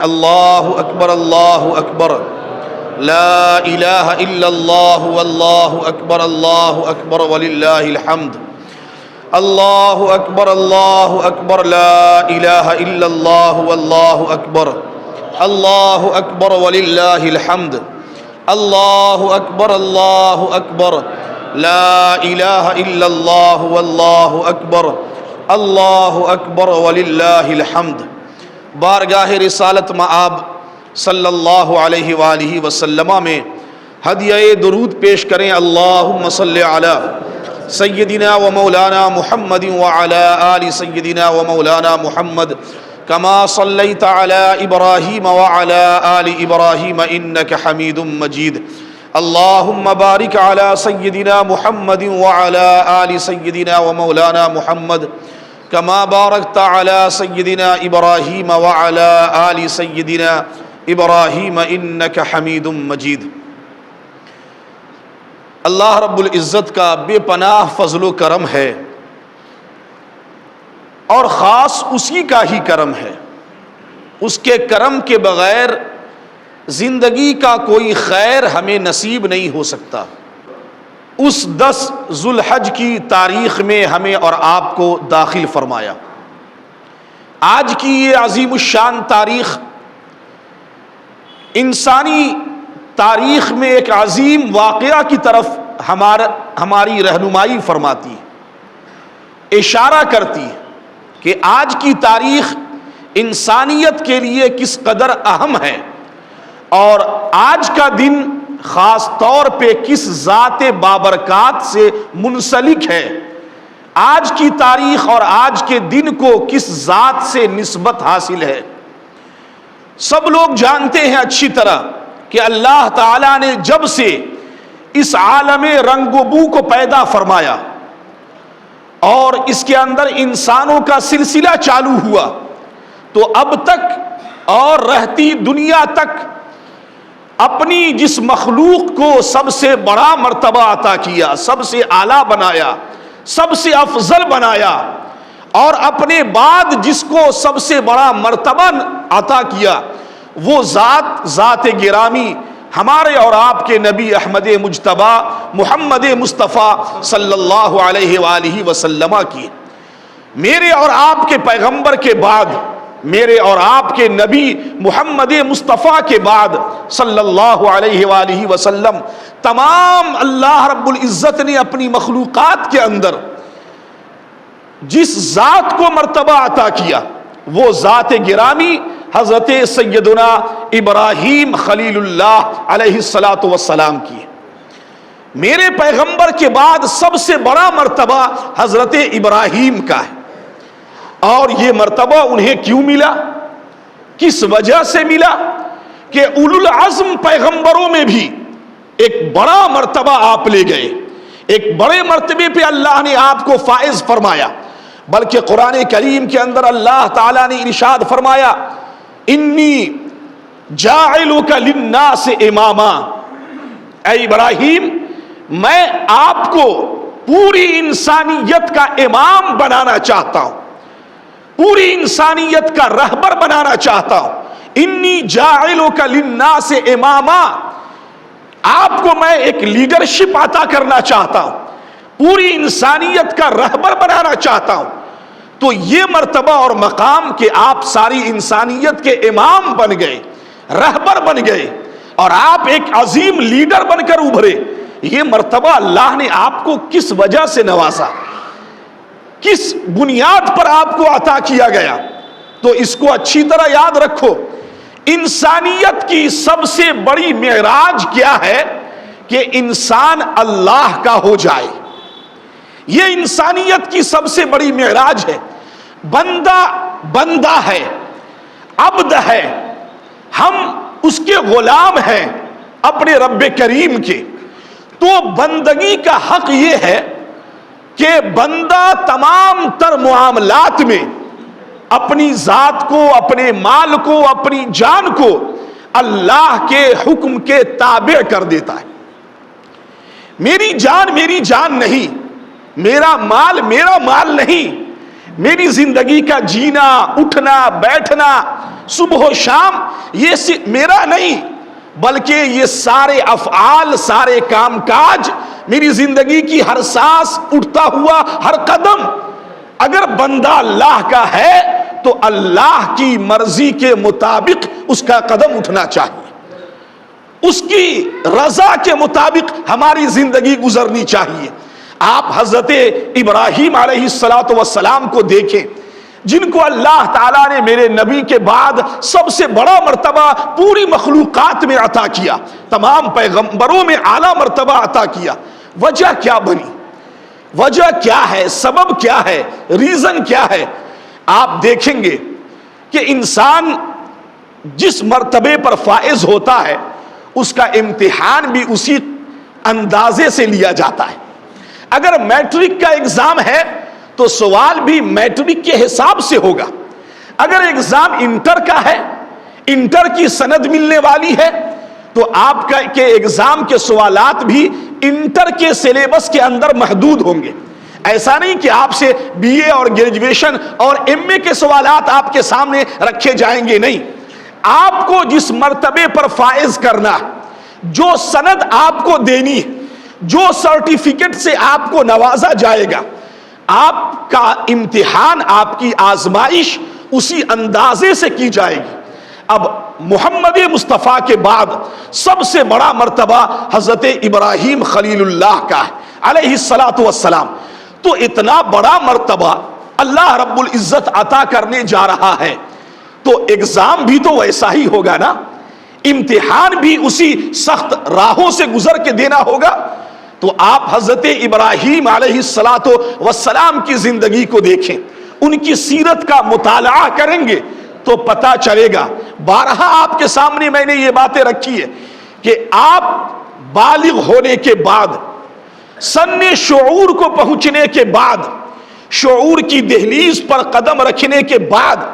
اللہ اکبر لا الہ الا اللہ واللہ اکبر وللہ الحمد۔ اللہ اکبر لا الہ الا اللہ واللہ اکبر وللہ الحمد۔ اللہ اکبر لا الہ الا اللہ واللہ اکبر وللہ الحمد۔ بارگاہ رسالت مآب صلی اللہ علیہ وآلہ وسلم میں ہدیہ درود پیش کریں۔ اللہم صلی علی سیدنا و مولانا محمد وعلی آل سیدنا و مولانا محمد کما صلیت علی ابراہیم وعلی آل ابراہیم انک حمید مجید۔ اللہم بارک علی سیدنا محمد وعلی آل سیدنا و مولانا محمد کما بارکت علی سیدنا ابراہیم وعلی آل سیدنا ابراہیم انک حمید مجید۔ اللہ رب العزت کا بے پناہ فضل و کرم ہے، اور خاص اسی کا ہی کرم ہے۔ اس کے کرم کے بغیر زندگی کا کوئی خیر ہمیں نصیب نہیں ہو سکتا۔ اس 10 ذو الحج کی تاریخ میں ہمیں اور آپ کو داخل فرمایا۔ آج کی یہ عظیم الشان تاریخ انسانی تاریخ میں ایک عظیم واقعہ کی طرف ہماری رہنمائی فرماتی ہے، اشارہ کرتی ہے کہ آج کی تاریخ انسانیت کے لیے کس قدر اہم ہے، اور آج کا دن خاص طور پہ کس ذات بابرکات سے منسلک ہے۔ آج کی تاریخ اور آج کے دن کو کس ذات سے نسبت حاصل ہے۔ سب لوگ جانتے ہیں اچھی طرح کہ اللہ تعالیٰ نے جب سے اس عالم رنگ و بو کو پیدا فرمایا اور اس کے اندر انسانوں کا سلسلہ چالو ہوا، تو اب تک اور رہتی دنیا تک اپنی جس مخلوق کو سب سے بڑا مرتبہ عطا کیا، سب سے اعلیٰ بنایا، سب سے افضل بنایا، اور اپنے بعد جس کو سب سے بڑا مرتبہ عطا کیا، وہ ذات گرامی ہمارے اور آپ کے نبی احمد مجتبی محمد مصطفیٰ صلی اللہ علیہ وآلہ وسلم کی۔ میرے اور آپ کے پیغمبر کے بعد، میرے اور آپ کے نبی محمد مصطفیٰ کے بعد صلی اللہ علیہ وآلہ وسلم، تمام اللہ رب العزت نے اپنی مخلوقات کے اندر جس ذات کو مرتبہ عطا کیا، وہ ذات گرامی حضرت سیدنا ابراہیم خلیل اللہ علیہ الصلاۃ والسلام کی۔ میرے پیغمبر کے بعد سب سے بڑا مرتبہ حضرت ابراہیم کا ہے، اور یہ مرتبہ انہیں کیوں ملا، کس وجہ سے ملا کہ اولو العزم پیغمبروں میں بھی ایک بڑا مرتبہ آپ لے گئے، ایک بڑے مرتبے پہ اللہ نے آپ کو فائز فرمایا۔ بلکہ قرآن کریم کے اندر اللہ تعالیٰ نے ارشاد فرمایا، انی جاعلک للناس اماما، اے ابراہیم میں آپ کو پوری انسانیت کا امام بنانا چاہتا ہوں، پوری انسانیت کا رہبر بنانا چاہتا ہوں۔ انی جاعلک للناس اماما، آپ کو میں ایک لیڈرشپ عطا کرنا چاہتا ہوں، پوری انسانیت کا رہبر بنانا چاہتا ہوں۔ تو یہ مرتبہ اور مقام کہ آپ ساری انسانیت کے امام بن گئے، رہبر بن گئے، اور آپ ایک عظیم لیڈر بن کر ابھرے، یہ مرتبہ اللہ نے آپ کو کس وجہ سے نوازا، کس بنیاد پر آپ کو عطا کیا گیا؟ تو اس کو اچھی طرح یاد رکھو۔ انسانیت کی سب سے بڑی معراج کیا ہے کہ انسان اللہ کا ہو جائے۔ یہ انسانیت کی سب سے بڑی معراج ہے۔ بندہ ہے، عبد ہے، ہم اس کے غلام ہیں اپنے رب کریم کے۔ تو بندگی کا حق یہ ہے کہ بندہ تمام تر معاملات میں اپنی ذات کو، اپنے مال کو، اپنی جان کو اللہ کے حکم کے تابع کر دیتا ہے۔ میری جان نہیں، میرا مال نہیں، میری زندگی کا جینا اٹھنا بیٹھنا صبح و شام یہ میرا نہیں، بلکہ یہ سارے افعال، سارے کام کاج، میری زندگی کی ہر سانس، اٹھتا ہوا ہر قدم اگر بندہ اللہ کا ہے تو اللہ کی مرضی کے مطابق اس کا قدم اٹھنا چاہیے، اس کی رضا کے مطابق ہماری زندگی گزرنی چاہیے۔ آپ حضرت ابراہیم علیہ السلام کو دیکھیں، جن کو اللہ تعالیٰ نے میرے نبی کے بعد سب سے بڑا مرتبہ پوری مخلوقات میں عطا کیا، تمام پیغمبروں میں اعلیٰ مرتبہ عطا کیا۔ وجہ کیا بنی؟ وجہ کیا ہے؟ سبب کیا ہے؟ ریزن کیا ہے؟ آپ دیکھیں گے کہ انسان جس مرتبے پر فائز ہوتا ہے اس کا امتحان بھی اسی اندازے سے لیا جاتا ہے۔ اگر میٹرک کا ایگزام ہے تو سوال بھی میٹرک کے حساب سے ہوگا، اگر ایگزام انٹر کا ہے، انٹر کی سند ملنے والی ہے، تو آپ کے ایگزام کے سوالات بھی انٹر کے سلیبس کے اندر محدود ہوں گے۔ ایسا نہیں کہ آپ سے بی اے اور گریجویشن اور ایم اے کے سوالات آپ کے سامنے رکھے جائیں گے، نہیں، آپ کو جس مرتبے پر فائز کرنا، جو سند آپ کو دینی ہے، جو سرٹیفکیٹ سے آپ کو نوازا جائے گا، آپ کا امتحان، آپ کی آزمائش اسی اندازے سے کی جائے گی۔ اب محمد مصطفیٰ کے بعد سب سے بڑا مرتبہ حضرت ابراہیم خلیل اللہ کا ہے علیہ السلام، تو اتنا بڑا مرتبہ اللہ رب العزت عطا کرنے جا رہا ہے تو ایگزام بھی تو ویسا ہی ہوگا نا، امتحان بھی اسی سخت راہوں سے گزر کے دینا ہوگا۔ تو آپ حضرت ابراہیم علیہ السلام کی زندگی کو دیکھیں، ان کی سیرت کا مطالعہ کریں گے تو پتہ چلے گا۔ بارہا آپ کے سامنے میں نے یہ باتیں رکھی ہے کہ آپ بالغ ہونے کے بعد، سن شعور کو پہنچنے کے بعد، شعور کی دہلیز پر قدم رکھنے کے بعد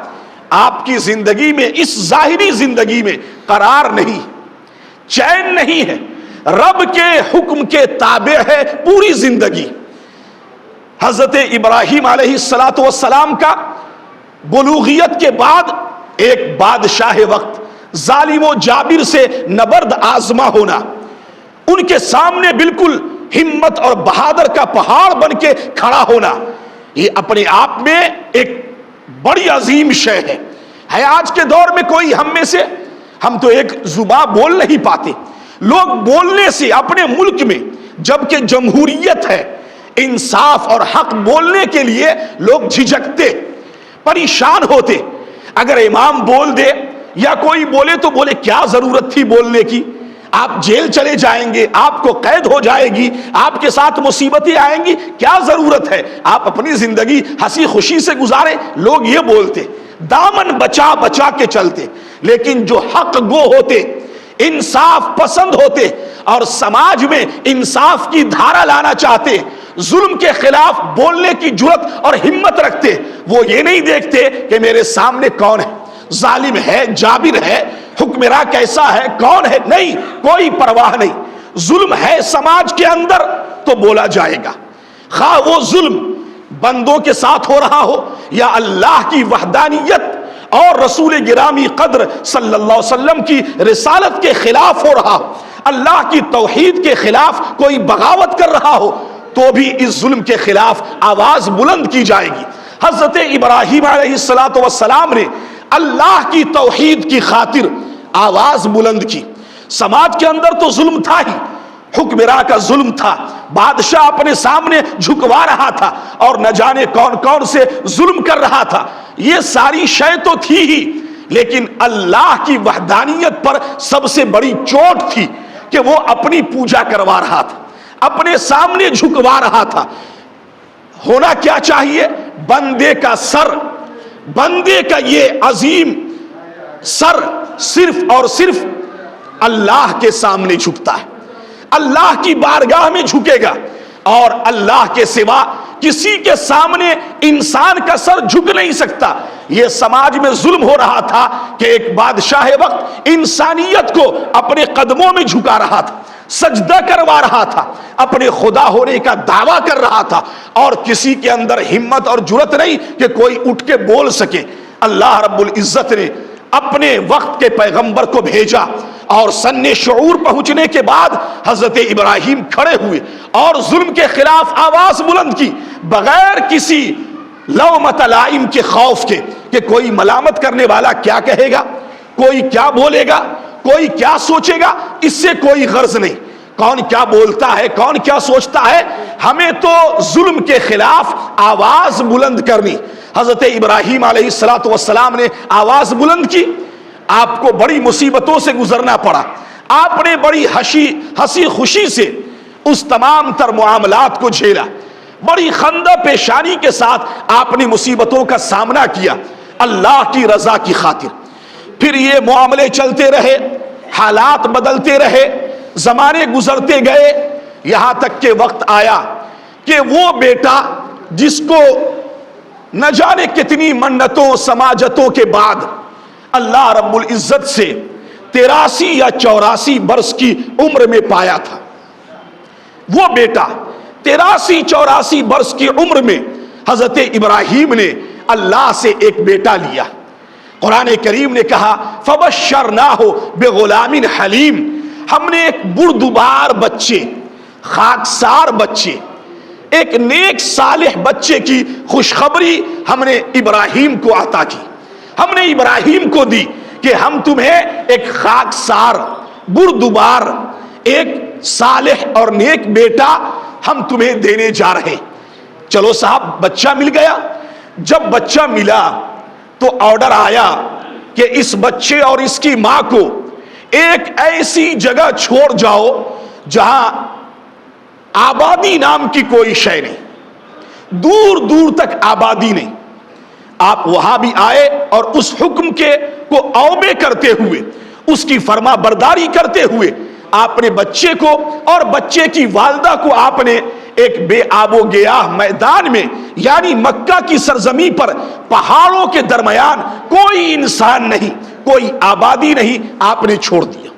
آپ کی زندگی میں، اس ظاہری زندگی میں قرار نہیں، چین نہیں ہے، رب کے حکم کے تابع ہے پوری زندگی۔ حضرت ابراہیم علیہ السلام کا بلوغیت کے بعد ایک بادشاہ وقت، ظالم و جابر سے نبرد آزما ہونا، ان کے سامنے بالکل ہمت اور بہادر کا پہاڑ بن کے کھڑا ہونا، یہ اپنے آپ میں ایک بڑی عظیم شے ہے۔ آج کے دور میں کوئی ہم میں سے، ہم تو ایک زبان بول نہیں پاتے، لوگ بولنے سے اپنے ملک میں، جبکہ جمہوریت ہے، انصاف اور حق بولنے کے لیے لوگ جھجکتے، پریشان ہوتے۔ اگر امام بول دے یا کوئی بولے تو بولے کیا ضرورت تھی بولنے کی، آپ جیل چلے جائیں گے، آپ کو قید ہو جائے گی، آپ کے ساتھ مصیبتیں آئیں گی، کیا ضرورت ہے، آپ اپنی زندگی ہنسی خوشی سے گزارے۔ لوگ یہ بولتے، دامن بچا بچا کے چلتے، لیکن جو حق گو ہوتے، انصاف پسند ہوتے اور سماج میں انصاف کی دھارا لانا چاہتے، ظلم کے خلاف بولنے کی جرت اور ہمت رکھتے، وہ یہ نہیں دیکھتے کہ میرے سامنے کون ہے، ظالم ہے، جابر ہے، حکمراں کیسا ہے، کون ہے، نہیں، کوئی پرواہ نہیں۔ ظلم ہے سماج کے اندر تو بولا جائے گا، خواہ وہ ظلم بندوں کے ساتھ ہو رہا ہو یا اللہ کی وحدانیت اور رسول گرامی قدر صلی اللہ علیہ وسلم کی رسالت کے خلاف ہو رہا ہو، اللہ کی توحید کے خلاف کوئی بغاوت کر رہا ہو، تو بھی اس ظلم کے خلاف آواز بلند کی جائے گی۔ حضرت ابراہیم علیہ السلام نے اللہ کی توحید کی خاطر آواز بلند کی۔ سماج کے اندر تو ظلم تھا ہی، حکمراں کا ظلم تھا، بادشاہ اپنے سامنے جھکوا رہا تھا اور نہ جانے کون کون سے ظلم کر رہا تھا، یہ ساری شے تو تھی ہی، لیکن اللہ کی وحدانیت پر سب سے بڑی چوٹ تھی کہ وہ اپنی پوجا کروا رہا تھا، اپنے سامنے جھکوا رہا تھا۔ ہونا کیا چاہیے؟ بندے کا سر، بندے کا یہ عظیم سر صرف اور صرف اللہ کے سامنے جھکتا ہے، اللہ کی بارگاہ میں جھکے گا، اور اللہ کے سوا کسی کے سامنے انسان کا سر جھک نہیں سکتا۔ یہ سماج میں ظلم ہو رہا تھا کہ ایک بادشاہ وقت انسانیت کو اپنے قدموں میں جھکا رہا تھا، سجدہ کروا رہا تھا، اپنے خدا ہونے کا دعویٰ کر رہا تھا، اور کسی کے اندر ہمت اور جرت نہیں کہ کوئی اٹھ کے بول سکے۔ اللہ رب العزت نے اپنے وقت کے پیغمبر کو بھیجا، اور سن شعور پہنچنے کے بعد حضرت ابراہیم کھڑے ہوئے اور ظلم کے خلاف آواز بلند کی، بغیر کسی لومۃ لائم کے خوف کے کہ کوئی ملامت کرنے والا کیا کہے گا، کوئی کیا بولے گا، کوئی کیا سوچے گا، اس سے کوئی غرض نہیں۔ کون کیا بولتا ہے، کون کیا سوچتا ہے، ہمیں تو ظلم کے خلاف آواز بلند کرنی۔ حضرت ابراہیم علیہ السلام نے آواز بلند کی، آپ کو بڑی مصیبتوں سے گزرنا پڑا، آپ نے بڑی ہنسی خوشی سے اس تمام تر معاملات کو جھیلا، بڑی خندہ پیشانی کے ساتھ آپ نے مصیبتوں کا سامنا کیا اللہ کی رضا کی خاطر۔ پھر یہ معاملے چلتے رہے، حالات بدلتے رہے، زمانے گزرتے گئے، یہاں تک کہ وقت آیا کہ وہ بیٹا جس کو نہ جانے کتنی منتوں سماجتوں کے بعد اللہ رب العزت سے 83 یا 84 برس کی عمر میں پایا تھا، وہ بیٹا 83 84 برس کی عمر میں حضرت ابراہیم نے اللہ سے ایک بیٹا لیا۔ قرآن کریم نے کہا فبشرناہ بغلام حلیم، ہم نے ایک بردبار بچے، خاکسار بچے، ایک نیک صالح بچے کی خوشخبری ہم نے ابراہیم کو عطا کی، ہم نے ابراہیم کو دی کہ ہم تمہیں ایک خاکسار بردبار ایک صالح اور نیک بیٹا ہم تمہیں دینے جا رہے ہیں۔ چلو صاحب بچہ مل گیا۔ جب بچہ ملا تو آرڈر آیا کہ اس بچے اور اس کی ماں کو ایک ایسی جگہ چھوڑ جاؤ جہاں آبادی نام کی کوئی شے نہیں، دور دور تک آبادی نہیں۔ آپ وہاں بھی آئے اور اس حکم کے کو اوبے کرتے ہوئے، اس کی فرما برداری کرتے ہوئے آپ نے بچے کو اور بچے کی والدہ کو آپ نے ایک بے آب و گیاہ میدان میں، یعنی مکہ کی سرزمین پر پہاڑوں کے درمیان کوئی انسان نہیں، کوئی آبادی نہیں، آپ نے چھوڑ دیا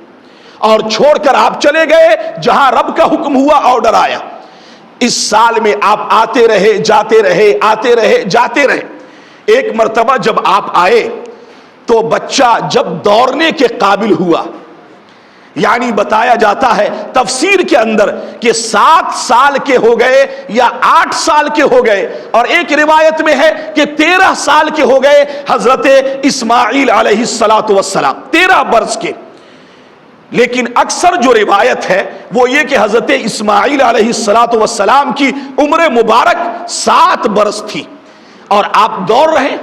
اور چھوڑ کر آپ چلے گئے جہاں رب کا حکم ہوا، آرڈر آیا۔ اس سال میں آپ آتے رہے جاتے رہے، آتے رہے جاتے رہے۔ ایک مرتبہ جب آپ آئے تو بچہ جب دوڑنے کے قابل ہوا، یعنی بتایا جاتا ہے تفسیر کے اندر کہ 7 سال کے ہو گئے یا 8 سال کے ہو گئے، اور ایک روایت میں ہے کہ 13 سال کے ہو گئے حضرت اسماعیل علیہ السلام، 13 برس کے۔ لیکن اکثر جو روایت ہے وہ یہ کہ حضرت اسماعیل علیہ السلام کی عمر مبارک 7 برس تھی، اور آپ دوڑ رہے،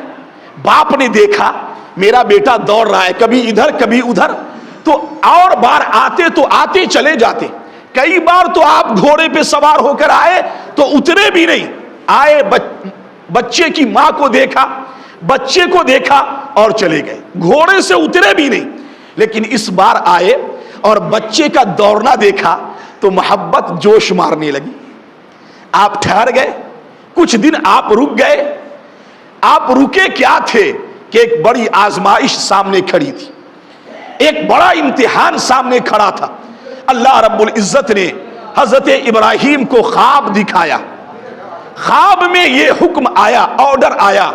باپ نے دیکھا میرا بیٹا دوڑ رہا ہے، کبھی ادھر کبھی ادھر، تو اور بار آتے تو آتے چلے جاتے، کئی بار تو آپ گھوڑے پہ سوار ہو کر آئے تو اترے بھی نہیں، آئے بچے کی ماں کو دیکھا، بچے کو دیکھا اور چلے گئے، گھوڑے سے اترے بھی نہیں۔ لیکن اس بار آئے اور بچے کا دوڑنا دیکھا تو محبت جوش مارنے لگی، آپ ٹھہر گئے، کچھ دن آپ رک گئے۔ آپ رکے کیا تھے کہ ایک بڑی آزمائش سامنے کھڑی تھی، ایک بڑا امتحان سامنے کھڑا تھا۔ اللہ رب العزت نے حضرت ابراہیم کو خواب دکھایا، خواب میں یہ حکم آیا، آرڈر آیا،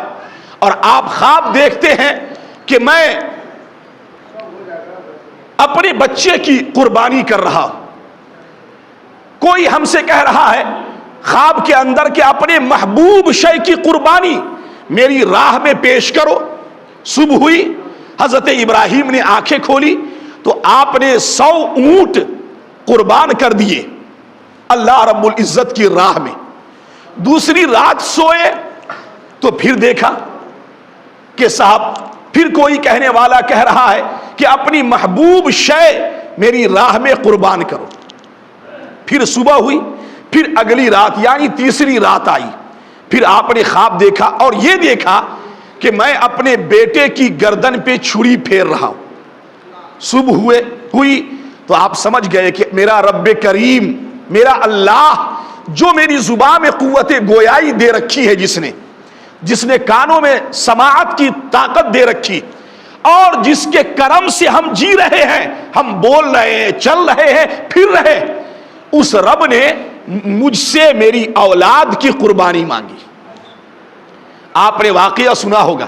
اور آپ خواب دیکھتے ہیں کہ میں اپنے بچے کی قربانی کر رہا ہوں۔ کوئی ہم سے کہہ رہا ہے خواب کے اندر کہ اپنے محبوب شے کی قربانی میری راہ میں پیش کرو۔ صبح ہوئی، حضرت ابراہیم نے آنکھیں کھولی تو آپ نے 100 اونٹ قربان کر دیے اللہ رب العزت کی راہ میں۔ دوسری رات سوئے تو پھر دیکھا کہ صاحب پھر کوئی کہنے والا کہہ رہا ہے کہ اپنی محبوب شے میری راہ میں قربان کرو۔ پھر صبح ہوئی، پھر اگلی رات یعنی تیسری رات آئی، پھر آپ نے خواب دیکھا اور یہ دیکھا کہ میں اپنے بیٹے کی گردن پہ چھری پھیر رہا ہوں۔ صبح ہوئی تو آپ سمجھ گئے کہ میرا رب کریم، میرا اللہ جو میری زبان میں قوت گویائی دے رکھی ہے، جس نے کانوں میں سماعت کی طاقت دے رکھی اور جس کے کرم سے ہم جی رہے ہیں، ہم بول رہے ہیں، چل رہے ہیں، پھر رہے، اس رب نے مجھ سے میری اولاد کی قربانی مانگی۔ آپ نے واقعہ سنا ہوگا،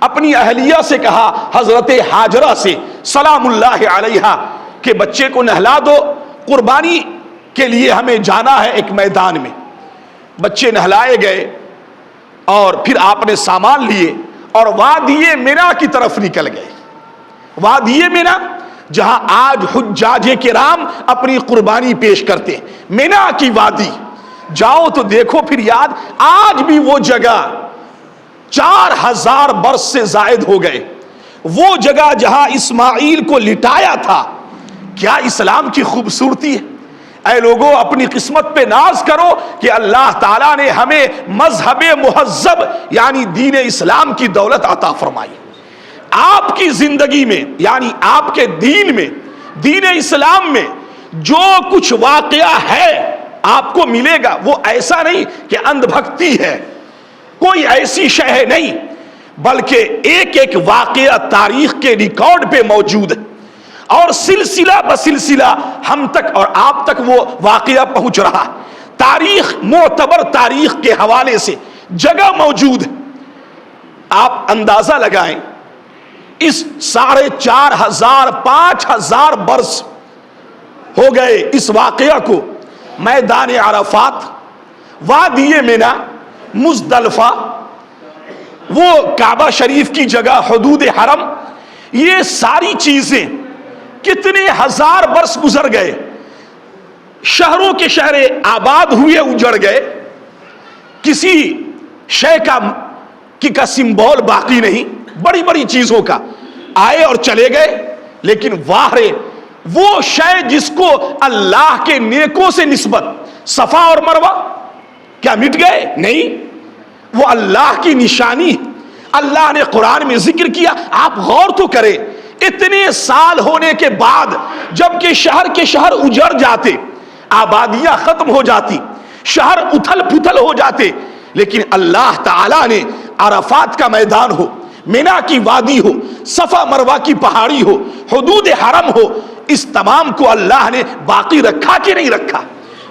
اپنی اہلیہ سے کہا، حضرت ہاجرہ سے سلام اللہ علیہا، کہ بچے کو نہلا دو، قربانی کے لیے ہمیں جانا ہے ایک میدان میں۔ بچے نہلائے گئے اور پھر آپ نے سامان لیے اور وادی مینا کی طرف نکل گئے۔ وادی مینا جہاں آج حجاج کرام اپنی قربانی پیش کرتے ہیں، مینا کی وادی جاؤ تو دیکھو پھر یاد، آج بھی وہ جگہ 4000 برس سے زائد ہو گئے، وہ جگہ جہاں اسماعیل کو لٹایا تھا۔ کیا اسلام کی خوبصورتی ہے! اے لوگوں، اپنی قسمت پہ ناز کرو کہ اللہ تعالیٰ نے ہمیں مذہب مہذب یعنی دین اسلام کی دولت عطا فرمائی۔ آپ کی زندگی میں یعنی آپ کے دین میں، دین اسلام میں جو کچھ واقعہ ہے آپ کو ملے گا، وہ ایسا نہیں کہ اندھ بھکتی ہے، کوئی ایسی شے ہے نہیں، بلکہ ایک ایک واقعہ تاریخ کے ریکارڈ پہ موجود ہے، اور سلسلہ بسلسلہ ہم تک اور آپ تک وہ واقعہ پہنچ رہا ہے۔ تاریخ، معتبر تاریخ کے حوالے سے جگہ موجود ہے۔ آپ اندازہ لگائیں، اس 4500 5000 برس ہو گئے اس واقعہ کو، میدان عرفات، وادی مینا، مزدلفہ، وہ کعبہ شریف کی جگہ، حدود حرم، یہ ساری چیزیں کتنے ہزار برس گزر گئے، شہروں کے شہر آباد ہوئے، اجڑ گئے، کسی شے کا سمبول باقی نہیں، بڑی بڑی چیزوں کا آئے اور چلے گئے، لیکن واہ رے وہ شے جس کو اللہ کے نیکوں سے نسبت، صفا اور مروہ، کیا مٹ گئے؟ نہیں، وہ اللہ کی نشانی، اللہ نے قرآن میں ذکر کیا۔ آپ غور تو کریں، اتنے سال ہونے کے بعد جبکہ شہر کے شہر اجڑ جاتے، آبادیاں ختم ہو جاتی، شہر اتھل پھتل ہو جاتے، لیکن اللہ تعالیٰ نے عرفات کا میدان ہو، مینا کی وادی ہو، صفا مروہ کی پہاڑی ہو، حدود حرم ہو، اس تمام کو اللہ نے باقی رکھا کہ نہیں رکھا؟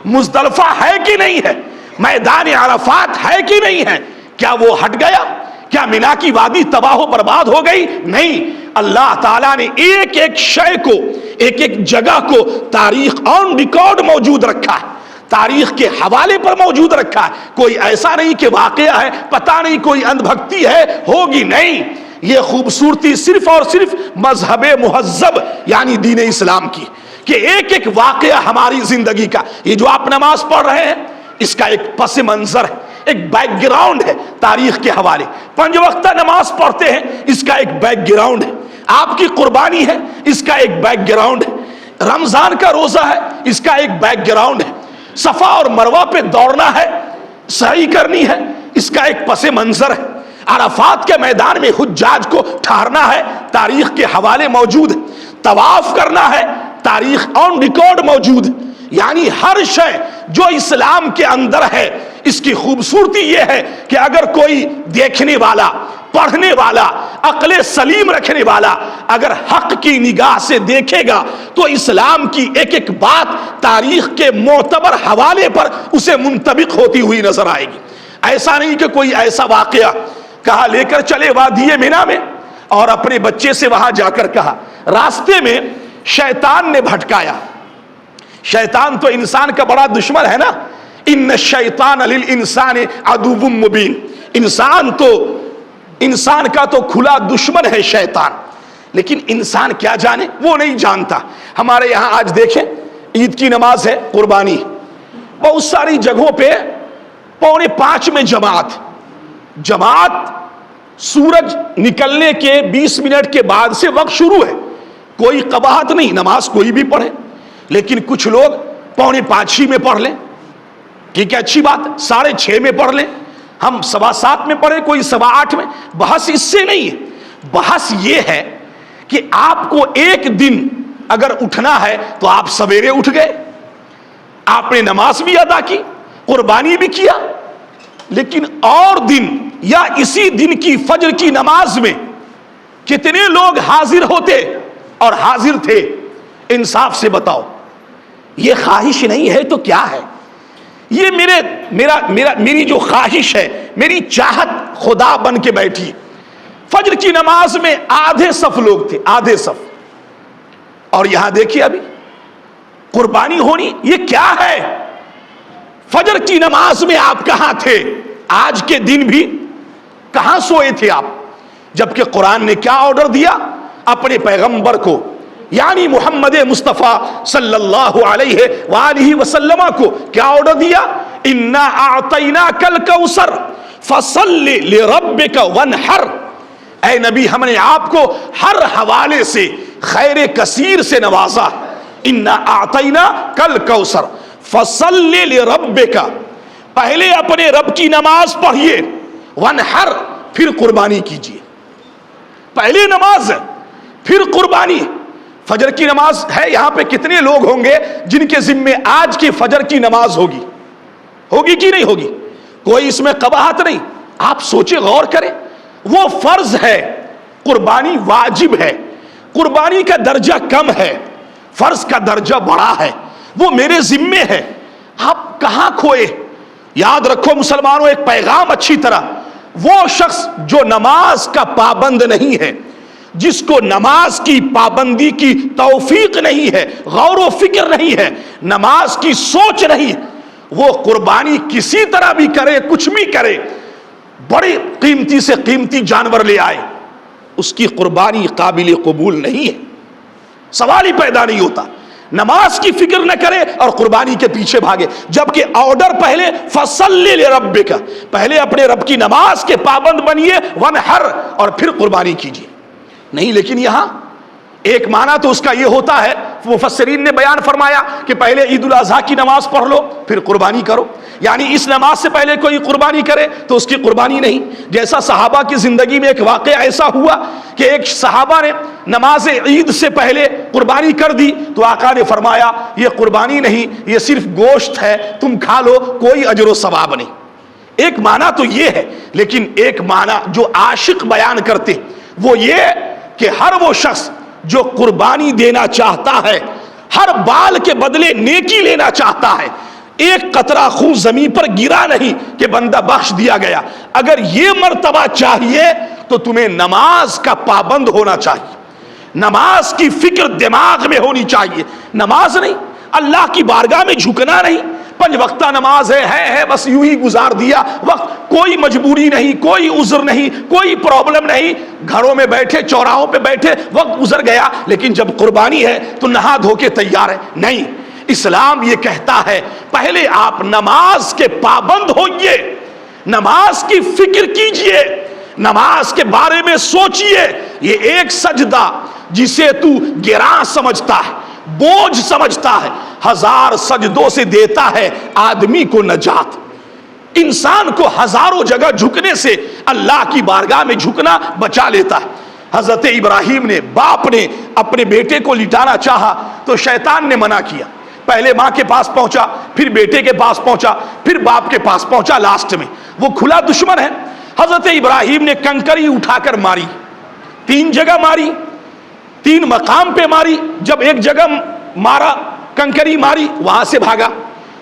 مزدلفہ ہے کہ نہیں ہے؟ میدان عرفات ہے کہ نہیں ہے؟ کیا وہ ہٹ گیا؟ کیا مینا کی وادی تباہ و برباد ہو گئی؟ نہیں، اللہ تعالیٰ نے ایک ایک شے کو، ایک ایک جگہ کو تاریخ آن ریکارڈ موجود رکھا ہے، تاریخ کے حوالے پر موجود رکھا ہے۔ کوئی ایسا نہیں کہ واقعہ ہے، پتہ نہیں کوئی اندھ بھکتی ہے، ہوگی، نہیں، یہ خوبصورتی صرف اور صرف مذہب مہذب یعنی دین اسلام کی، کہ ایک ایک واقعہ ہماری زندگی کا، یہ جو آپ نماز پڑھ رہے ہیں اس کا ایک پس منظر ہے، ایک بیک گراؤنڈ ہے تاریخ کے حوالے، 5 وقتہ نماز پڑھتے ہیں اس کا ایک بیک گراؤنڈ ہے، آپ کی قربانی ہے اس کا ایک بیک گراؤنڈ ہے، رمضان کا روزہ ہے اس کا ایک بیک گراؤنڈ ہے، صفا اور مروہ پہ دوڑنا ہے، سعی کرنی ہے، اس کا ایک پس منظر ہے، عرفات کے میدان میں حجاج کو ٹھہرنا ہے، تاریخ کے حوالے موجود ہے، طواف کرنا ہے، تاریخ آن ریکارڈ موجود ہے۔ یعنی ہر شے جو اسلام کے اندر ہے، اس کی خوبصورتی یہ ہے کہ اگر کوئی دیکھنے والا، پڑھنے والا، عقل سلیم رکھنے والا اگر حق کی نگاہ سے دیکھے گا تو اسلام کی ایک ایک بات تاریخ کے معتبر حوالے پر اسے منطبق ہوتی ہوئی نظر آئے گی۔ ایسا نہیں کہ کوئی ایسا واقعہ کہا لے کر چلے وادی مینا میں اور اپنے بچے سے وہاں جا کر کہا، راستے میں شیطان نے بھٹکایا۔ شیطان تو انسان کا بڑا دشمن ہے نا، ان الشیطان للانسان عدو مبین، انسان کا تو کھلا دشمن ہے شیطان، لیکن انسان کیا جانے، وہ نہیں جانتا۔ ہمارے یہاں آج دیکھیں عید کی نماز ہے، قربانی، بہت ساری جگہوں پہ 4:45 میں جماعت سورج نکلنے کے 20 منٹ کے بعد سے وقت شروع ہے، کوئی قباحت نہیں، نماز کوئی بھی پڑھے، لیکن کچھ لوگ 4:45 ہی میں پڑھ لیں، ٹھیک ہے، اچھی بات، 6:30 میں پڑھ لیں، ہم 7:15 میں پڑھیں، کوئی 8:15 میں، بحث اس سے نہیں ہے۔ بحث یہ ہے کہ آپ کو ایک دن اگر اٹھنا ہے تو آپ سویرے اٹھ گئے، آپ نے نماز بھی ادا کی، قربانی بھی کیا، لیکن اور دن یا اسی دن کی فجر کی نماز میں کتنے لوگ حاضر ہوتے اور حاضر تھے؟ انصاف سے بتاؤ، یہ خواہش نہیں ہے تو کیا ہے؟ یہ میری جو خواہش ہے، میری چاہت خدا بن کے بیٹھی۔ فجر کی نماز میں آدھے صف لوگ تھے، آدھے صف، اور یہاں دیکھیے ابھی قربانی ہونی، یہ کیا ہے؟ فجر کی نماز میں آپ کہاں تھے؟ آج کے دن بھی کہاں سوئے تھے آپ؟ جبکہ قرآن نے کیا آرڈر دیا اپنے پیغمبر کو، یعنی محمد مصطفیٰ صلی اللہ علیہ وآلہ وسلم کو کیا آرڈر دیا؟ اِنَّا أَعْطَيْنَاكَ الْكَوْثَرَ فَصَلِّ لِرَبِّكَ وَانْحَرْ۔ اے نبی، ہم نے آپ کو ہر حوالے سے خیر کثیر سے نوازا۔ اِنَّا أَعْطَيْنَاكَ الْكَوْثَرَ فَصَلِّ لِرَبِّكَ، پہلے اپنے رب کی نماز پڑھیے، وانحر، پھر قربانی کیجیے۔ پہلے نماز ہے پھر قربانی۔ فجر کی نماز ہے، یہاں پہ کتنے لوگ ہوں گے جن کے ذمے آج کی فجر کی نماز ہوگی کہ نہیں ہوگی؟ کوئی اس میں قباحت نہیں۔ آپ سوچیں، غور کریں، وہ فرض ہے، قربانی واجب ہے، قربانی کا درجہ کم ہے، فرض کا درجہ بڑا ہے، وہ میرے ذمے ہے۔ آپ کہاں کھوئے؟ یاد رکھو مسلمانوں، ایک پیغام اچھی طرح، وہ شخص جو نماز کا پابند نہیں ہے، جس کو نماز کی پابندی کی توفیق نہیں ہے، غور و فکر نہیں ہے، نماز کی سوچ نہیں، وہ قربانی کسی طرح بھی کرے، کچھ بھی کرے، بڑے قیمتی سے قیمتی جانور لے آئے، اس کی قربانی قابل قبول نہیں ہے، سوال ہی پیدا نہیں ہوتا۔ نماز کی فکر نہ کرے اور قربانی کے پیچھے بھاگے، جبکہ آرڈر پہلے فَصَلِّ لِرَبِّكَ، پہلے اپنے رب کی نماز کے پابند بنیے، وَانْحَرْ، اور پھر قربانی کیجیے۔ نہیں، لیکن یہاں ایک معنی تو اس کا یہ ہوتا ہے، مفسرین نے بیان فرمایا کہ پہلے عید الاضحیٰ کی نماز پڑھ لو پھر قربانی کرو، یعنی اس نماز سے پہلے کوئی قربانی کرے تو اس کی قربانی نہیں۔ جیسا صحابہ کی زندگی میں ایک واقعہ ایسا ہوا کہ ایک صحابہ نے نماز عید سے پہلے قربانی کر دی، تو آقا نے فرمایا یہ قربانی نہیں، یہ صرف گوشت ہے، تم کھا لو، کوئی اجر و ثواب نہیں۔ ایک معنی تو یہ ہے، لیکن ایک معنی جو عاشق بیان کرتے وہ یہ کہ ہر وہ شخص جو قربانی دینا چاہتا ہے، ہر بال کے بدلے نیکی لینا چاہتا ہے، ایک قطرہ خون زمین پر گرا نہیں کہ بندہ بخش دیا گیا، اگر یہ مرتبہ چاہیے تو تمہیں نماز کا پابند ہونا چاہیے، نماز کی فکر دماغ میں ہونی چاہیے۔ نماز نہیں، اللہ کی بارگاہ میں جھکنا نہیں، 5 وقتہ نماز ہے بس یوں ہی گزار دیا وقت، کوئی مجبوری نہیں، کوئی عذر نہیں، کوئی پرابلم نہیں، گھروں میں بیٹھے، چوراہوں پہ بیٹھے، وقت گزر گیا، لیکن جب قربانی ہے تو نہا دھو کے تیار ہے۔ نہیں، اسلام یہ کہتا ہے پہلے آپ نماز کے پابند ہوئیے، نماز کی فکر کیجئے، نماز کے بارے میں سوچئے۔ یہ ایک سجدہ جسے تو گراں سمجھتا ہے، بوجھ سمجھتا ہے، 1000 سجدوں سے دیتا ہے آدمی کو نجات۔ انسان کو ہزاروں جگہ جھکنے سے اللہ کی بارگاہ میں جھکنا بچا لیتا ہے۔ حضرت ابراہیم نے، باپ نے اپنے بیٹے کو لٹانا چاہا تو شیطان نے منع کیا، پہلے ماں کے پاس پہنچا، پھر بیٹے کے پاس پہنچا، پھر باپ کے پاس پہنچا، لاسٹ میں وہ کھلا دشمن ہے۔ حضرت ابراہیم نے کنکری اٹھا کر ماری، 3 جگہ ماری، 3 مقام پہ ماری، جب ایک جگہ مارا کنکری ماری وہاں سے بھاگا،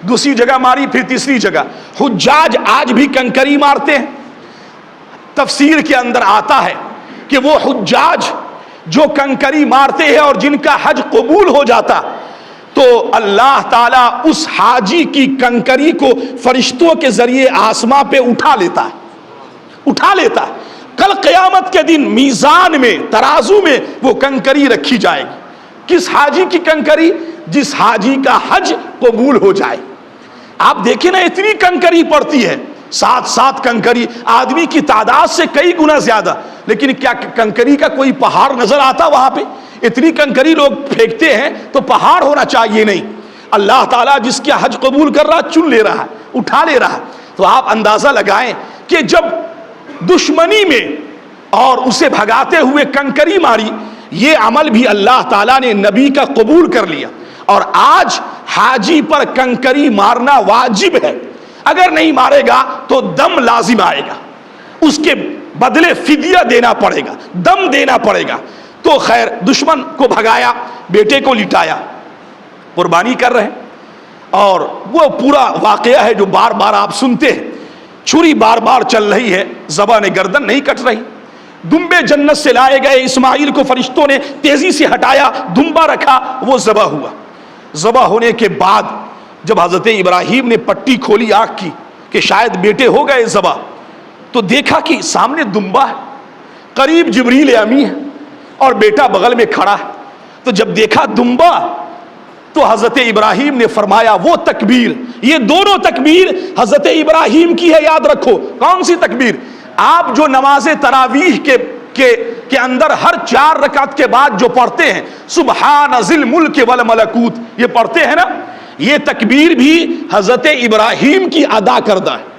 دوسری جگہ ماری، پھر تیسری جگہ۔ حجاج آج بھی کنکری مارتے ہیں، تفسیر کے اندر آتا ہے کہ وہ حجاج جو کنکری مارتے ہیں اور جن کا حج قبول ہو جاتا تو اللہ تعالیٰ اس حاجی کی کنکری کو فرشتوں کے ذریعے آسماں پہ اٹھا لیتا ہے۔ کل قیامت کے دن میزان میں، ترازو میں وہ کنکری رکھی جائے گی۔ کس حاجی کی کنکری؟ جس حاجی کا حج قبول ہو جائے۔ آپ دیکھیں نا، اتنی کنکری پڑتی ہے، 7 کنکری، آدمی کی تعداد سے کئی گنا زیادہ، لیکن کیا کنکری کا کوئی پہاڑ نظر آتا وہاں پہ؟ اتنی کنکری لوگ پھینکتے ہیں تو پہاڑ ہونا چاہیے نہیں۔ اللہ تعالیٰ جس کا حج قبول کر رہا چن لے رہا ہے، اٹھا لے رہا ہے۔ تو آپ اندازہ لگائیں کہ جب دشمنی میں اور اسے بھگاتے ہوئے کنکری ماری، یہ عمل بھی اللہ تعالیٰ نے نبی کا قبول کر لیا، اور آج حاجی پر کنکری مارنا واجب ہے، اگر نہیں مارے گا تو دم لازم آئے گا، اس کے بدلے فدیہ دینا پڑے گا، دم دینا پڑے گا۔ تو خیر دشمن کو بھگایا، بیٹے کو لٹایا، قربانی کر رہے ہیں۔ اور وہ پورا واقعہ ہے جو بار بار آپ سنتے ہیں، چھری بار بار چل رہی ہے، زبان گردن نہیں کٹ رہی۔ دمبے جنت سے لائے گئے، اسماعیل کو فرشتوں نے تیزی سے ہٹایا، دمبا رکھا، وہ ذبح ہوا۔ ذبح ہونے کے بعد جب حضرت ابراہیم نے پٹی کھولی آنکھ کی کہ شاید بیٹے ہو گئے ذبح، تو دیکھا کہ سامنے دمبا ہے، قریب جبریل امی ہے اور بیٹا بغل میں کھڑا ہے۔ تو جب دیکھا دمبا تو حضرت ابراہیم نے فرمایا وہ تکبیر، یہ دونوں تکبیر حضرت ابراہیم کی ہے، یاد رکھو۔ کون سی تکبیر؟ آپ جو نماز تراویح کے اندر ہر 4 رکعت کے بعد جو پڑھتے ہیں سبحان ذی الملک والملکوت، یہ پڑھتے ہیں نا، یہ تکبیر بھی حضرت ابراہیم کی ادا کردہ ہے،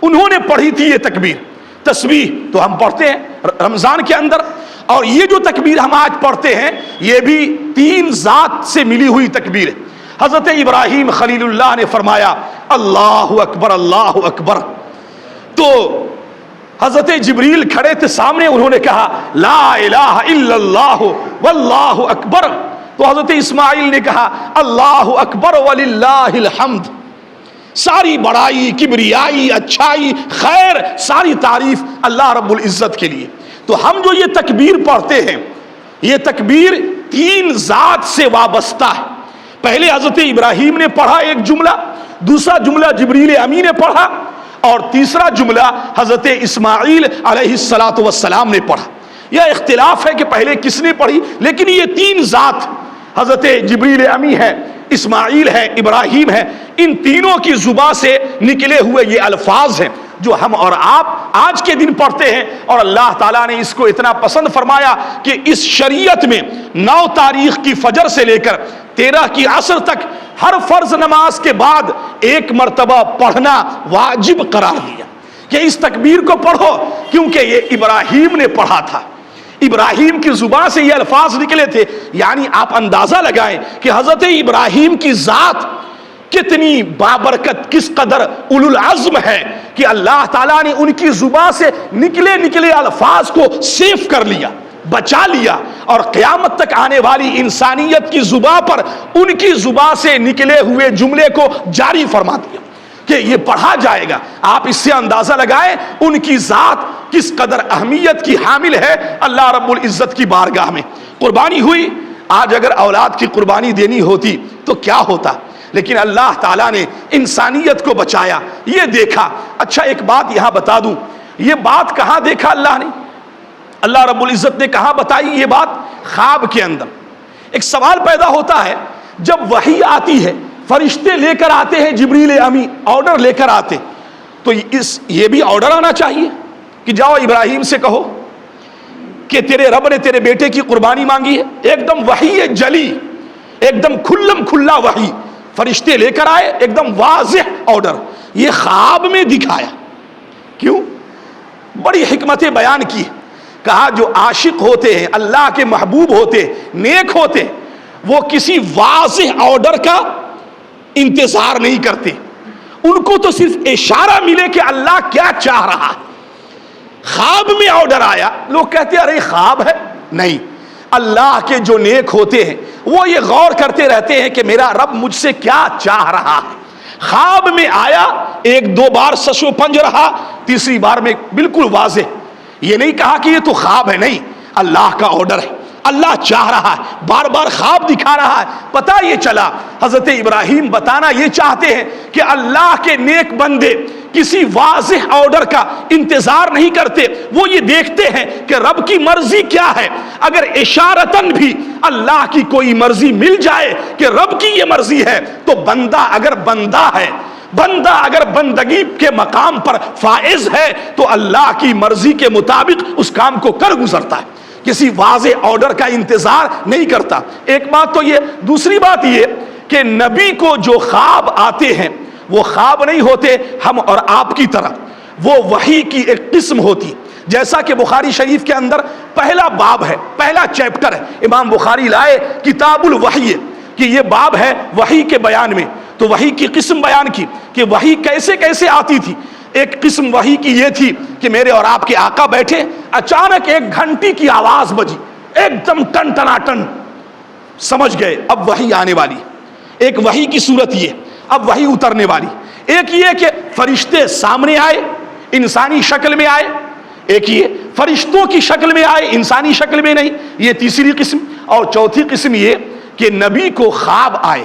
انہوں نے پڑھی تھی یہ تکبیر۔ تسبیح تو ہم پڑھتے ہیں رمضان کے اندر، اور یہ جو تکبیر ہم آج پڑھتے ہیں یہ بھی 3 ذات سے ملی ہوئی تکبیر ہے۔ حضرت ابراہیم خلیل اللہ نے فرمایا اللہ اکبر اللہ اکبر، تو حضرت جبریل کھڑے تھے سامنے، انہوں نے کہا لا الہ الا اللہ واللہ اکبر، تو حضرت اسماعیل نے کہا اللہ اکبر وللہ الحمد، ساری بڑائی، کبریائی، اچھائی، خیر، ساری تعریف اللہ رب العزت کے لیے۔ تو ہم جو یہ تکبیر پڑھتے ہیں، یہ تکبیر 3 ذات سے وابستہ ہے۔ پہلے حضرت ابراہیم نے پڑھا ایک جملہ، دوسرا جملہ جبریل امی نے پڑھا، اور تیسرا جملہ حضرت اسماعیل علیہ السلام نے پڑھا۔ یہ اختلاف ہے کہ پہلے کس نے پڑھی، لیکن یہ 3 ذات حضرت جبریل امی ہے، اسماعیل ہے، ابراہیم ہے، ان تینوں کی زبان سے نکلے ہوئے یہ الفاظ ہیں جو ہم اور آپ آج کے دن پڑھتے ہیں۔ اور اللہ تعالیٰ نے اس کو اتنا پسند فرمایا کہ اس شریعت میں 9 تاریخ کی فجر سے لے کر 13 کی عصر تک ہر فرض نماز کے بعد 1 مرتبہ پڑھنا واجب قرار دیا کہ اس تکبیر کو پڑھو، کیونکہ یہ ابراہیم نے پڑھا تھا، ابراہیم کی زبان سے یہ الفاظ نکلے تھے۔ یعنی آپ اندازہ لگائیں کہ حضرت ابراہیم کی ذات کتنی بابرکت، کس قدر اولو العزم ہے کہ اللہ تعالیٰ نے ان کی زبان سے نکلے الفاظ کو سیف کر لیا، بچا لیا، اور قیامت تک آنے والی انسانیت کی زبان پر ان کی زبان سے نکلے ہوئے جملے کو جاری فرما دیا کہ یہ پڑھا جائے گا۔ آپ اس سے اندازہ لگائیں ان کی ذات کس قدر اہمیت کی حامل ہے اللہ رب العزت کی بارگاہ میں۔ قربانی ہوئی، آج اگر اولاد کی قربانی دینی ہوتی تو کیا ہوتا، لیکن اللہ تعالیٰ نے انسانیت کو بچایا، یہ دیکھا۔ اچھا ایک بات یہاں بتا دوں، یہ بات کہاں دیکھا اللہ نے؟ اللہ رب العزت نے کہاں بتائی یہ بات؟ خواب کے اندر۔ ایک سوال پیدا ہوتا ہے، جب وحی آتی ہے، فرشتے لے کر آتے ہیں، جبریل امی آرڈر لے کر آتے، تو یہ بھی آرڈر آنا چاہیے کہ جاؤ ابراہیم سے کہو کہ تیرے رب نے تیرے بیٹے کی قربانی مانگی ہے۔ ایک دم وحی جلی، ایک دم کھلم کھلا وحی، فرشتے لے کر آئے، ایک دم واضح آرڈر۔ یہ خواب میں دکھایا، کیوں؟ بڑی حکمتیں بیان کی، کہا جو عاشق ہوتے ہیں، اللہ کے محبوب ہوتے، نیک ہوتے، وہ کسی واضح آرڈر کا انتظار نہیں کرتے، ان کو تو صرف اشارہ ملے کہ اللہ کیا چاہ رہا ہے۔ خواب میں آرڈر آیا، لوگ کہتے ہیں ارے خواب ہے، نہیں، اللہ کے جو نیک ہوتے ہیں وہ یہ غور کرتے رہتے ہیں کہ میرا رب مجھ سے کیا چاہ رہا ہے۔ خواب میں آیا، 1-2 بار سش و پنج رہا، تیسری بار میں بالکل واضح، یہ نہیں کہا کہ یہ تو خواب ہے، نہیں، اللہ کا آرڈر ہے، اللہ چاہ رہا ہے، بار بار خواب دکھا رہا ہے۔ پتہ یہ چلا حضرت ابراہیم بتانا یہ چاہتے ہیں کہ اللہ کے نیک بندے کسی واضح آرڈر کا انتظار نہیں کرتے، وہ یہ دیکھتے ہیں کہ رب کی مرضی کیا ہے۔ اگر اشارتاً بھی اللہ کی کوئی مرضی مل جائے کہ رب کی یہ مرضی ہے، تو بندہ اگر بندہ ہے، بندہ اگر بندگی کے مقام پر فائز ہے، تو اللہ کی مرضی کے مطابق اس کام کو کر گزرتا ہے، کسی واضح آرڈر کا انتظار نہیں کرتا۔ ایک بات تو یہ، دوسری بات یہ کہ نبی کو جو خواب آتے ہیں وہ خواب نہیں ہوتے ہم اور آپ کی طرح، وہ وحی کی ایک قسم ہوتی، جیسا کہ بخاری شریف کے اندر پہلا باب ہے، پہلا چیپٹر ہے، امام بخاری لائے کتاب الوحی کہ یہ باب ہے وحی کے بیان میں، تو وحی کی قسم بیان کی کہ وحی کیسے کیسے آتی تھی۔ ایک قسم وحی کی یہ تھی کہ میرے اور آپ کے آقا بیٹھے، اچانک ایک گھنٹی کی آواز بجی، ایک دم ٹن ٹناٹن، سمجھ گئے اب وحی آنے والی۔ ایک وحی کی صورت یہ، اب وحی اترنے والی۔ ایک یہ کہ فرشتے سامنے آئے، انسانی شکل میں آئے، ایک یہ فرشتوں کی شکل میں آئے، انسانی شکل میں نہیں، یہ تیسری قسم۔ اور چوتھی قسم یہ کہ نبی کو خواب آئے،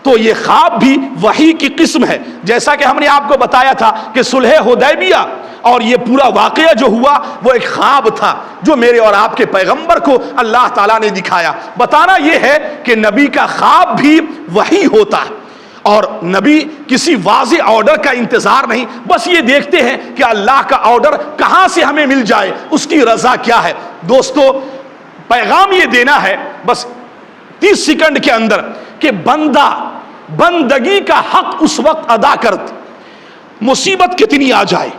تو یہ خواب بھی وحی کی قسم ہے۔ جیسا کہ ہم نے آپ کو بتایا تھا کہ صلح حدیبیہ اور یہ پورا واقعہ جو ہوا وہ ایک خواب تھا جو میرے اور آپ کے پیغمبر کو اللہ تعالیٰ نے دکھایا۔ بتانا یہ ہے کہ نبی کا خواب بھی وحی ہوتا ہے، اور نبی کسی واضح آرڈر کا انتظار نہیں، بس یہ دیکھتے ہیں کہ اللہ کا آرڈر کہاں سے ہمیں مل جائے، اس کی رضا کیا ہے۔ دوستو پیغام یہ دینا ہے بس 30 سیکنڈ کے اندر کہ بندہ بندگی کا حق اس وقت ادا کرتے مصیبت کتنی آ جائے،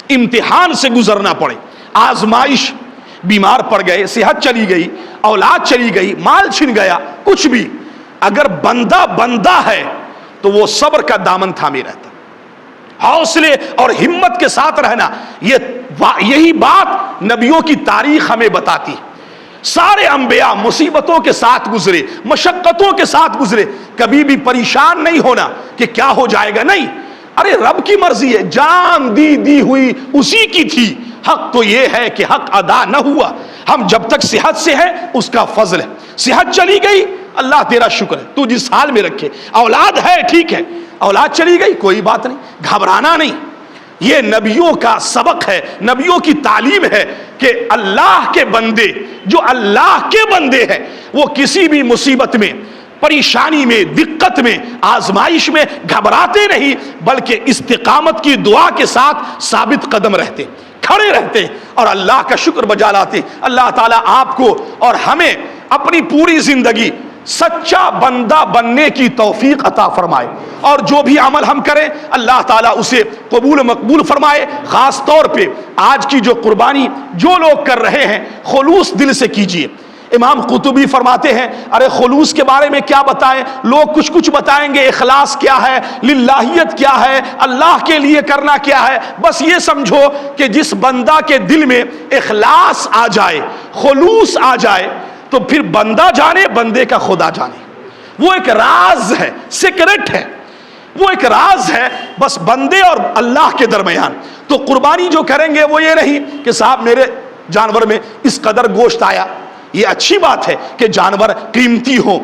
امتحان سے گزرنا پڑے، آزمائش، بیمار پڑ گئے، صحت چلی گئی، اولاد چلی گئی، مال چھن گیا، کچھ بھی، اگر بندہ ہے تو وہ صبر کا دامن تھامے رہتا، حوصلے اور ہمت کے ساتھ رہنا۔ یہی بات نبیوں کی تاریخ ہمیں بتاتی ہے۔ سارے انبیاء مصیبتوں کے ساتھ گزرے، مشقتوں کے ساتھ گزرے، کبھی بھی پریشان نہیں ہونا کہ کیا ہو جائے گا، نہیں، ارے رب کی مرضی ہے، جان دی ہوئی اسی کی تھی، حق تو یہ ہے کہ حق ادا نہ ہوا، ہم جب تک صحت سے ہیں اس کا فضل ہے، صحت چلی گئی اللہ تیرا شکر ہے، تو جس حال میں رکھے، اولاد ہے ٹھیک ہے، اولاد چلی گئی کوئی بات نہیں، گھبرانا نہیں۔ یہ نبیوں کا سبق ہے، نبیوں کی تعلیم ہے کہ اللہ کے بندے جو اللہ کے بندے ہیں وہ کسی بھی مصیبت میں، پریشانی میں، دقت میں، آزمائش میں گھبراتے نہیں، بلکہ استقامت کی دعا کے ساتھ ثابت قدم رہتے، کھڑے رہتے اور اللہ کا شکر بجا لاتے۔ اللہ تعالیٰ آپ کو اور ہمیں اپنی پوری زندگی سچا بندہ بننے کی توفیق عطا فرمائے، اور جو بھی عمل ہم کریں اللہ تعالیٰ اسے قبول مقبول فرمائے۔ خاص طور پہ آج کی جو قربانی جو لوگ کر رہے ہیں خلوص دل سے کیجئے۔ امام قرطبی فرماتے ہیں ارے خلوص کے بارے میں کیا بتائیں، لوگ کچھ بتائیں گے، اخلاص کیا ہے، للہیت کیا ہے، اللہ کے لیے کرنا کیا ہے، بس یہ سمجھو کہ جس بندہ کے دل میں اخلاص آ جائے، خلوص آ جائے، تو پھر بندہ جانے بندے کا خدا جانے، وہ ایک راز ہے، سیکرٹ ہے، وہ ایک راز ہے بس بندے اور اللہ کے درمیان۔ تو قربانی جو کریں گے وہ یہ نہیں کہ صاحب میرے جانور میں اس قدر گوشت آیا، یہ اچھی بات ہے کہ جانور قیمتی ہو،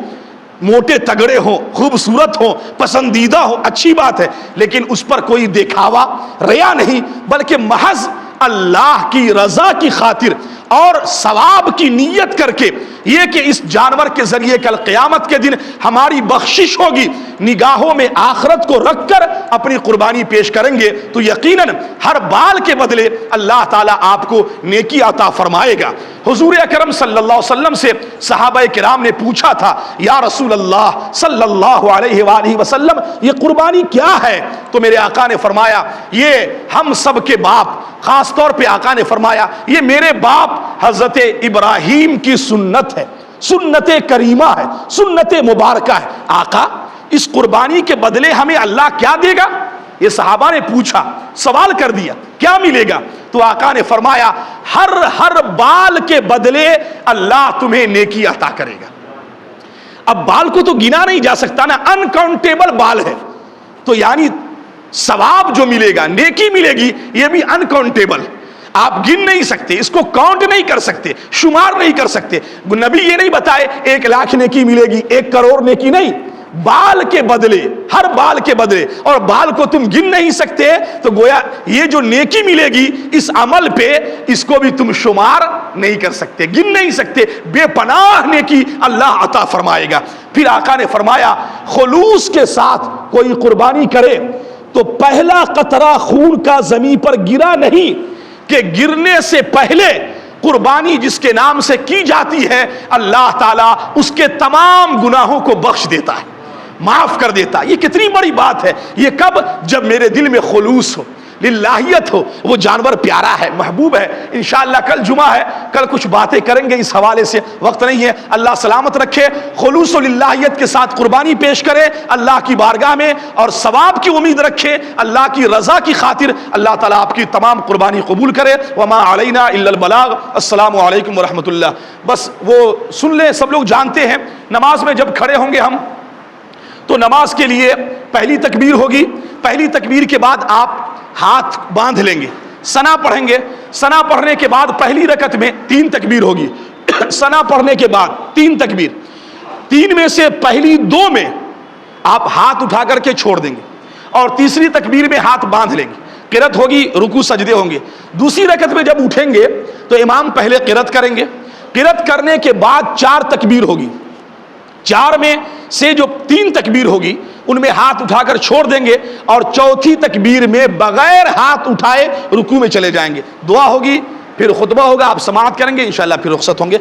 موٹے تگڑے ہوں، خوبصورت ہوں، پسندیدہ ہو، اچھی بات ہے، لیکن اس پر کوئی دکھاوا، ریا نہیں، بلکہ محض اللہ کی رضا کی خاطر اور ثواب کی نیت کر کے، یہ کہ اس جانور کے ذریعے کل قیامت کے دن ہماری بخشش ہوگی، نگاہوں میں آخرت کو رکھ کر اپنی قربانی پیش کریں گے تو یقیناً ہر بال کے بدلے اللہ تعالیٰ آپ کو نیکی عطا فرمائے گا۔ حضور اکرم صلی اللہ علیہ وسلم سے صحابہ کرام نے پوچھا تھا یا رسول اللہ صلی اللہ علیہ وآلہ وسلم یہ قربانی کیا ہے؟ تو میرے آقا نے فرمایا یہ ہم سب کے باپ، خاص طور پہ آقا نے فرمایا یہ میرے باپ حضرت ابراہیم کی سنت ہے، سنت کریمہ ہے، سنت مبارکہ ہے۔ آقا اس قربانی کے بدلے ہمیں اللہ کیا دے گا؟ یہ صحابہ نے پوچھا، سوال کر دیا کیا ملے گا؟ تو آقا نے فرمایا ہر بال کے بدلے اللہ تمہیں نیکی عطا کرے گا۔ اب بال کو تو گنا نہیں جا سکتا نا، انکاؤنٹیبل بال ہے، تو یعنی ثواب جو ملے گا، نیکی ملے گی، یہ بھی انکاؤنٹیبل، آپ گن نہیں سکتے، اس کو کاؤنٹ نہیں کر سکتے، شمار نہیں کر سکتے۔ نبی یہ نہیں بتائے 1 لاکھ نیکی ملے گی، 1 کروڑ نیکی، نہیں، بال کے بدلے، ہر بال کے بدلے، اور بال کو تم گن نہیں سکتے تو گویا یہ جو نیکی ملے گی اس عمل پہ، اس کو بھی تم شمار نہیں کر سکتے، گن نہیں سکتے، بے پناہ نیکی اللہ عطا فرمائے گا۔ پھر آقا نے فرمایا خلوص کے ساتھ کوئی قربانی کرے تو پہلا قطرہ خون کا زمین پر گرا نہیں، کہ گرنے سے پہلے قربانی جس کے نام سے کی جاتی ہے اللہ تعالیٰ اس کے تمام گناہوں کو بخش دیتا ہے، معاف کر دیتا ہے۔ یہ کتنی بڑی بات ہے، یہ کب؟ جب میرے دل میں خلوص ہو، للہیت ہو، وہ جانور پیارا ہے، محبوب ہے۔ انشاءاللہ کل جمعہ ہے، کل کچھ باتیں کریں گے اس حوالے سے، وقت نہیں ہے۔ اللہ سلامت رکھے، خلوص و للہیت کے ساتھ قربانی پیش کرے اللہ کی بارگاہ میں، اور ثواب کی امید رکھے، اللہ کی رضا کی خاطر اللہ تعالیٰ آپ کی تمام قربانی قبول کرے۔ وما علینا الا البلاغ۔ السلام علیکم ورحمۃ اللہ۔ بس وہ سن لیں، سب لوگ جانتے ہیں نماز میں جب کھڑے ہوں گے ہم تو نماز کے لیے پہلی تکبیر ہوگی، پہلی تکبیر کے بعد آپ ہاتھ باندھ لیں گے، ثنا پڑھیں گے، ثنا پڑھنے کے بعد پہلی رکعت میں 3 تکبیر ہوگی، ثنا پڑھنے کے بعد 3 تکبیر، 3 میں سے پہلی 2 میں آپ ہاتھ اٹھا کر کے چھوڑ دیں گے، اور تیسری تکبیر میں ہاتھ باندھ لیں گے، قرات ہوگی، رکوع سجدے ہوں گے۔ دوسری رکعت میں جب اٹھیں گے تو امام پہلے قرات کریں گے، قرات کرنے کے بعد 4 تکبیر ہوگی، 4 میں سے جو 3 تکبیر ہوگی ان میں ہاتھ اٹھا کر چھوڑ دیں گے، اور چوتھی تکبیر میں بغیر ہاتھ اٹھائے رکوع میں چلے جائیں گے، دعا ہوگی، پھر خطبہ ہوگا، آپ سماعت کریں گے، انشاءاللہ پھر رخصت ہوں گے۔